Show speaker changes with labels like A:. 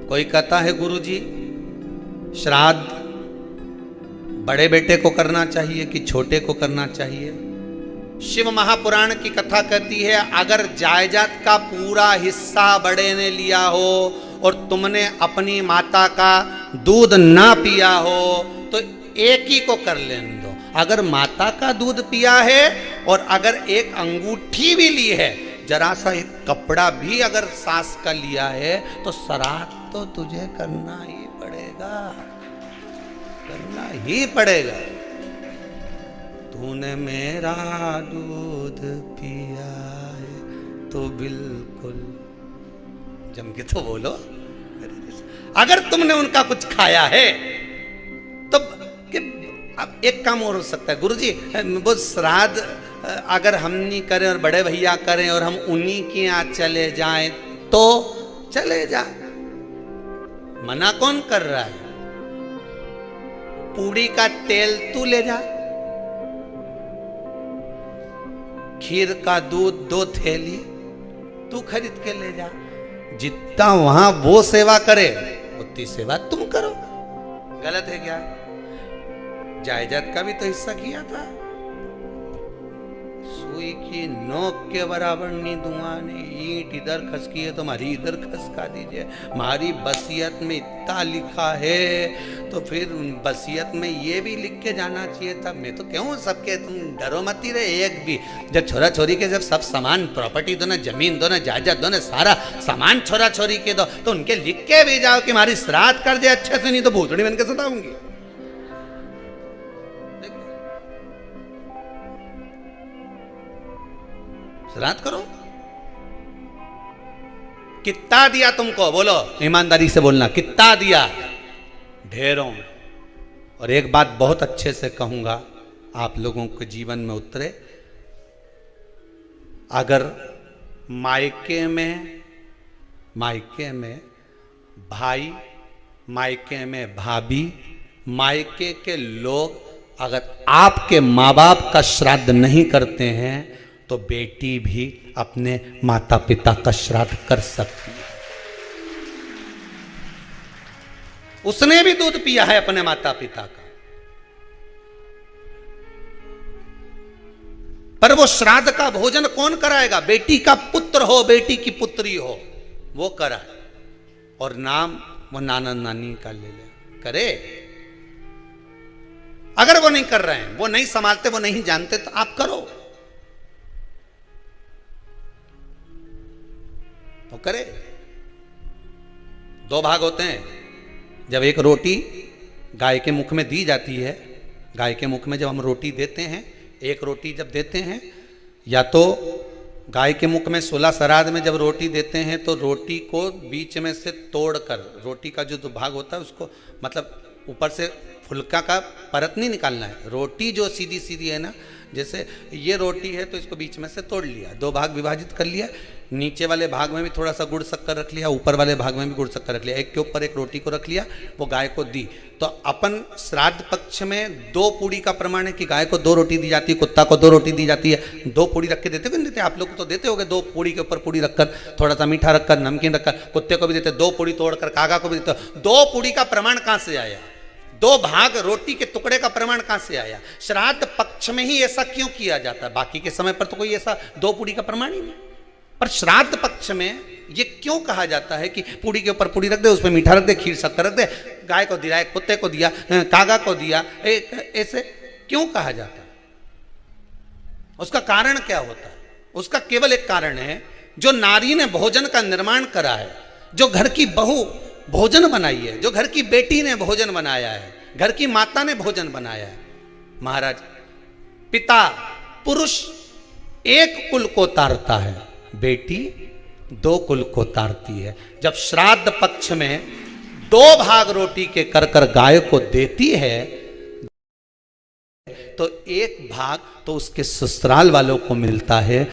A: कोई कहता है गुरुजी श्राद्ध बड़े बेटे को करना चाहिए कि छोटे को करना चाहिए। शिव महापुराण की कथा कहती है अगर जायदाद का पूरा हिस्सा बड़े ने लिया हो और तुमने अपनी माता का दूध ना पिया हो तो एक ही को कर लेने दो। अगर माता का दूध पिया है और अगर एक अंगूठी भी ली है, जरा सा एक कपड़ा भी अगर सास का लिया है तो श्राद्ध तो तुझे करना ही पड़ेगा, करना ही पड़ेगा। तूने मेरा दूध पिया है तो बिल्कुल जम के तो बोलो। अगर तुमने उनका कुछ खाया है तो अब एक काम और हो सकता है गुरुजी, वो श्राद्ध अगर हम नहीं करें और बड़े भैया करें और हम उन्हीं के यहाँ चले जाएं तो चले जा, मना कौन कर रहा है? पूड़ी का तेल तू ले जा, खीर का दूध 2 थैली तू खरीद के ले जा। जितना वहां वो सेवा करे उतनी सेवा तुम करो। गलत है क्या? जायदाद का भी तो हिस्सा किया था। सुई की नोक के बराबर नहीं दूंगा नहीं, ईंट इधर खसकी है तो हमारी इधर खसका दीजिए। हमारी बसियत में इतना लिखा है तो फिर बसियत में ये भी लिख के जाना चाहिए था। मैं तो क्यों सबके, तुम डरो मत ही रहे एक भी। जब छोरा छोरी के जब सब सामान प्रॉपर्टी दो ना, जमीन दो ना, जायदाद दो ना, सारा सामान छोरा छोरी के दो तो उनके लिख के भी जाओ कि हमारी श्राद्ध कर दे अच्छे से, नहीं तो भूतड़ी बन के सताऊंगी। श्राद्ध करो। कितना दिया तुमको? बोलो ईमानदारी से बोलना, कितना दिया? ढेरों। और एक बात बहुत अच्छे से कहूंगा, आप लोगों के जीवन में उतरे। अगर मायके में भाई, मायके में भाभी, मायके के लोग अगर आपके माँ बाप का श्राद्ध नहीं करते हैं तो बेटी भी अपने माता पिता का श्राद्ध कर सकती है। उसने भी दूध पिया है अपने माता पिता का, पर वो श्राद्ध का भोजन कौन कराएगा? बेटी का पुत्र हो, बेटी की पुत्री हो, वो कराए। और नाम वो नाना नानी का ले ले करे। अगर वो नहीं कर रहे हैं, वो नहीं संभालते, वो नहीं जानते तो आप करो तो करे। 2 भाग होते हैं। जब एक रोटी गाय के मुख में दी जाती है, गाय के मुख में जब हम रोटी देते हैं, एक रोटी जब देते हैं, या तो गाय के मुख में 16 श्राद्ध में जब रोटी देते हैं तो रोटी को बीच में से तोड़कर, रोटी का जो भाग होता है उसको, मतलब ऊपर से फुलका का परत नहीं निकालना है। रोटी जो सीधी सीधी है ना, जैसे ये रोटी है तो इसको बीच में से तोड़ लिया, 2 भाग विभाजित कर लिया, नीचे वाले भाग में भी थोड़ा सा गुड़ शक्कर रख लिया, ऊपर वाले भाग में भी गुड़ शक्कर रख लिया, एक के ऊपर एक रोटी को रख लिया, वो गाय को दी। तो अपन श्राद्ध पक्ष में 2 पूड़ी का प्रमाण है कि गाय को 2 रोटी दी जाती है, कुत्ता को 2 रोटी दी जाती है। 2 पूड़ी रख के देते हो, देते आप लोग को तो देते होगे, 2 पूड़ी के ऊपर पूड़ी रखकर, थोड़ा सा मीठा रखकर, नमकीन रखकर, कुत्ते को भी देते, 2 पूड़ी तोड़कर कागा को भी देते। 2 पूड़ी का प्रमाण कहां से आया? 2 भाग रोटी के टुकड़े का प्रमाण कहां से आया? श्राद्ध पक्ष में ही ऐसा क्यों किया जाता है? बाकी के समय पर तो कोई ऐसा 2 पूड़ी का प्रमाण ही नहीं, पर श्राद्ध पक्ष में ये क्यों कहा जाता है कि पूड़ी के ऊपर पूड़ी रख दे, उसमें मीठा रख दे, खीर शक्कर रख दे, गाय को दिया, कुत्ते को दिया, कागा को दिया, ऐसे क्यों कहा जाता है? उसका कारण क्या होता है? उसका केवल एक कारण है, जो नारी ने भोजन का निर्माण करा है, जो घर की बहू भोजन बनाई है, जो घर की बेटी ने भोजन बनाया है, घर की माता ने भोजन बनाया है। महाराज, पिता पुरुष एक कुल को तारता है, बेटी 2 कुल को तारती है। जब श्राद्ध पक्ष में 2 भाग रोटी के कर गाय को देती है तो 1 भाग तो उसके ससुराल वालों को मिलता है।